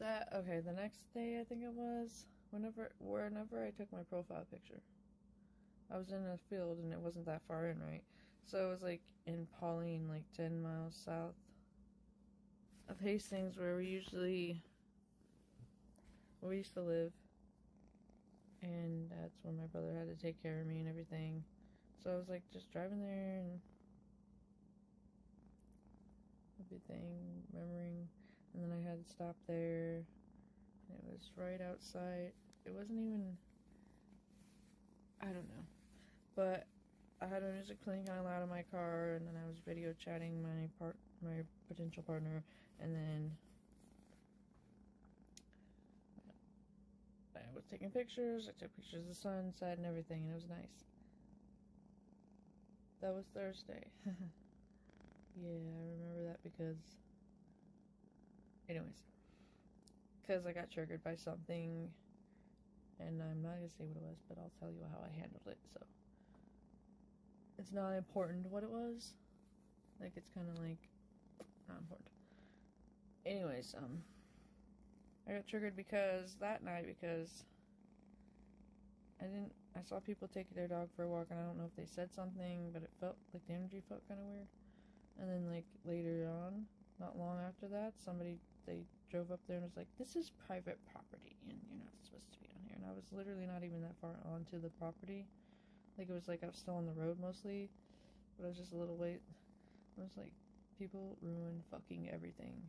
Okay, the next day I think it was, whenever I took my profile picture, I was in a field and it wasn't that far in, right? So it was like in Pauline, like 10 miles south of Hastings, where we used to live. And that's when my brother had to take care of me and everything. So I was like just driving there and everything, remembering. And then I had to stop there. And it was right outside. It wasn't even, I don't know. But I had my music playing kind of loud in my car, and then I was video chatting my potential partner, and then I was taking pictures. I took pictures of the sunset and everything, and it was nice. That was Thursday. Yeah, I remember that because, anyways, because I got triggered by something, and I'm not gonna say what it was, but I'll tell you how I handled it. So it's not important what it was. Like, it's kind of like not important. Anyways, I got triggered because I saw people take their dog for a walk, and I don't know if they said something, but it felt like the energy felt kind of weird. And then, like, later on, not long after that, they drove up there and was like, this is private property, and you're not supposed to be on here. And I was literally not even that far onto the property. Like, it was like I was still on the road mostly, but I was just a little late. I was like, people ruin fucking everything.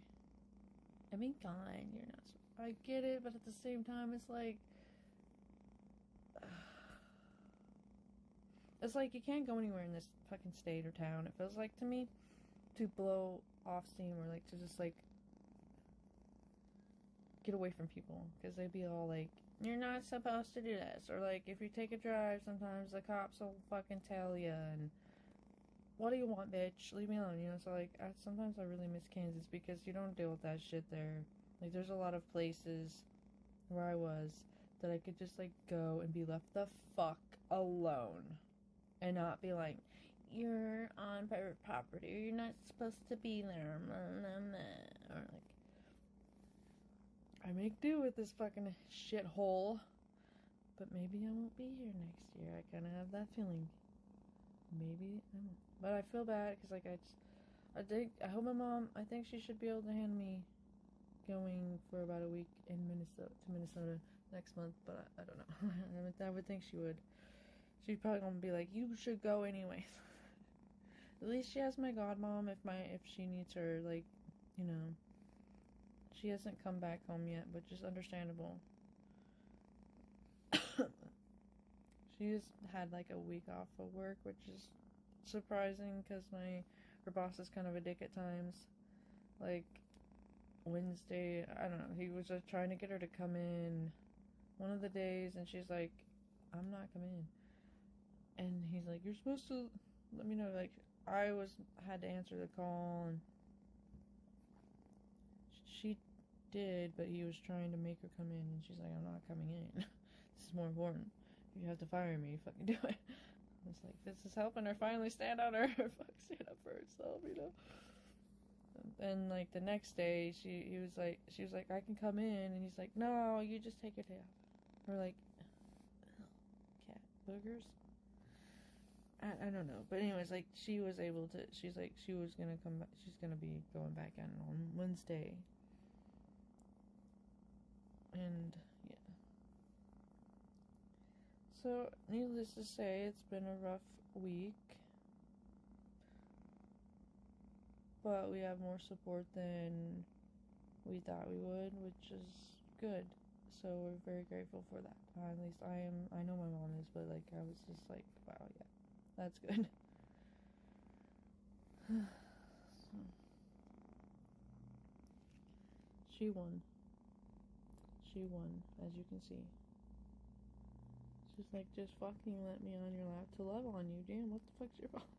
I mean, God, you're not. I get it, but at the same time, it's like. It's like you can't go anywhere in this fucking state or town, it feels like to me, to blow off steam or like to just like get away from people. Because they'd be all like, you're not supposed to do this. Or like, if you take a drive, sometimes the cops will fucking tell you. And what do you want, bitch? Leave me alone, you know? So like, sometimes I really miss Kansas because you don't deal with that shit there. Like, there's a lot of places where I was that I could just like go and be left the fuck alone. And not be like, you're on private property, or you're not supposed to be there, or like, I make do with this fucking shithole, but maybe I won't be here next year. I kind of have that feeling. Maybe I won't. But I feel bad, because like, I hope my mom, I think she should be able to hand me going for about a week in Minnesota next month, but I don't know. I would think she would. She's probably gonna be like, you should go anyway. At least she has my godmom if she needs her, like, you know. She hasn't come back home yet, but just understandable. She just had like a week off of work, which is surprising because her boss is kind of a dick at times. Like, Wednesday, I don't know, he was just trying to get her to come in one of the days, and she's like, I'm not coming in. And he's like, you're supposed to let me know. Like, had to answer the call, and she did, but he was trying to make her come in, and she's like, I'm not coming in. This is more important. If you have to fire me, fucking do it. I was like, this is helping her finally stand up for herself, you know. And like the next day, she was like, I can come in, and he's like, no, you just take your day off. Or like, cat boogers. I don't know, but anyways, like, she was able to. She's like, she was gonna come back. She's gonna be going back in on Wednesday. And yeah. So, needless to say, it's been a rough week. But we have more support than we thought we would, which is good. So we're very grateful for that. At least I am. I know my mom is, but like, I was just like, wow, yeah, that's good. She won. She won, as you can see. She's like, just fucking let me on your lap to love on you. Damn, what the fuck's your problem?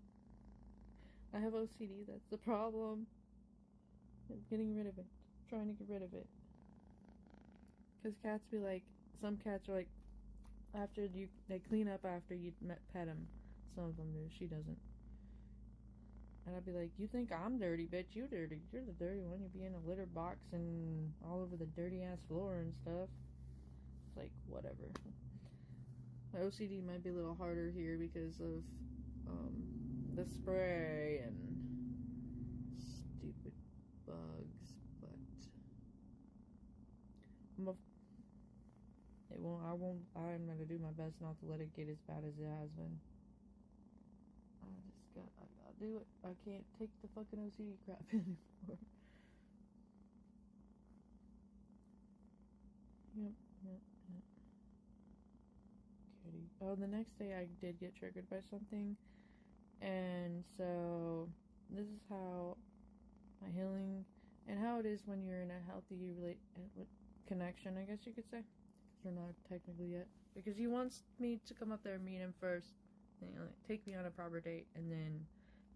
I have OCD, that's the problem. I'm getting rid of it. I'm trying to get rid of it. Because cats be like, some cats are like, they clean up after you pet them. Some of them do. She doesn't. And I'd be like, you think I'm dirty, bitch, you dirty. You're the dirty one. You be in a litter box and all over the dirty ass floor and stuff. It's like, whatever. My OCD might be a little harder here because of the spray and stupid bugs, but I'm gonna do my best not to let it get as bad as it has been. I gotta do it. I can't take the fucking OCD crap anymore. Yep. Kitty. Oh, the next day I did get triggered by something, and so this is how my healing and how it is when you're in a healthy connection, I guess you could say. Because we're not technically yet. Because he wants me to come up there and meet him first, take me on a proper date, and then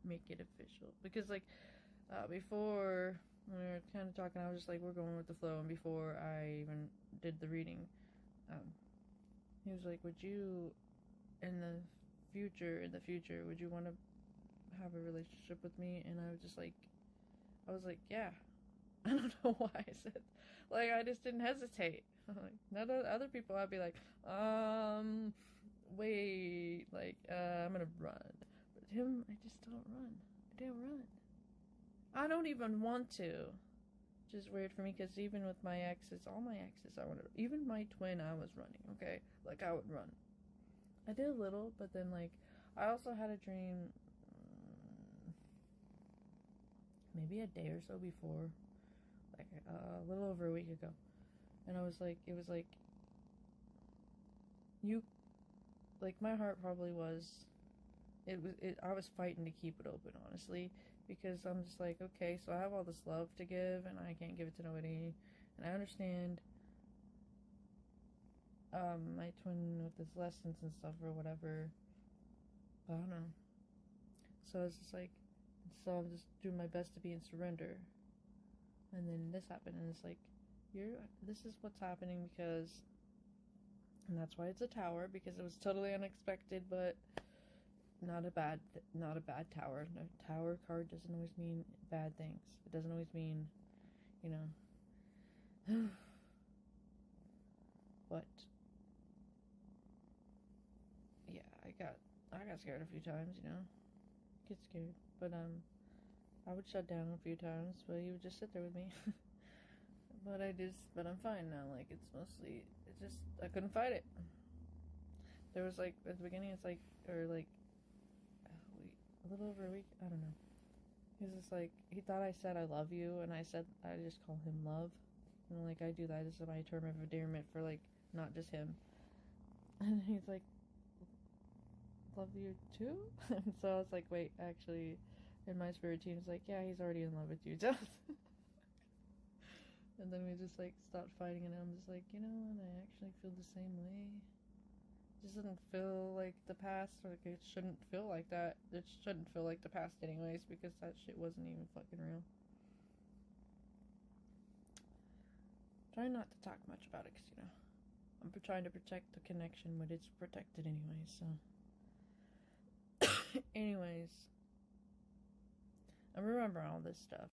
make it official. Because before when we were kind of talking, I was just like, we're going with the flow. And before I even did the reading, he was like, would you, in the future, would you want to have a relationship with me? And I was like, yeah. I don't know why I said, I just didn't hesitate. Not other people, I'd be like, wait, I'm gonna run. But him, I just don't run. I didn't run. I don't even want to. Which is weird for me, because even with my exes, all my exes, even my twin, I was running, okay? I would run. I did a little, but then, I also had a dream, maybe a day or so before, a little over a week ago, and it was my heart probably was, I was fighting to keep it open, honestly, because I'm just like, okay, so I have all this love to give, and I can't give it to nobody, and I understand, my twin with his lessons and stuff or whatever, but I don't know, so it's just so I'm just doing my best to be in surrender, and then this happened, and it's this is what's happening, because, and that's why it's a tower, because it was totally unexpected, but not a bad tower. No, tower card doesn't always mean bad things. It doesn't always mean, but yeah, I got scared a few times, get scared, but I would shut down a few times, but he would just sit there with me. But I'm fine now. I couldn't fight it. There was at the beginning, it's a little over a week, I don't know. He was just he thought I said I love you, and I just call him love. And I do that as my term of endearment for not just him. And he's like, love you too? And so I was wait, actually, in my spirit team, it's yeah, he's already in love with you, Jeff. And then we just stopped fighting, and I'm just and I actually feel the same way. It just doesn't feel like the past, or it shouldn't feel like that. It shouldn't feel like the past anyways, because that shit wasn't even fucking real. Try not to talk much about it, because I'm trying to protect the connection, but it's protected anyway, so. Anyways, I remember all this stuff,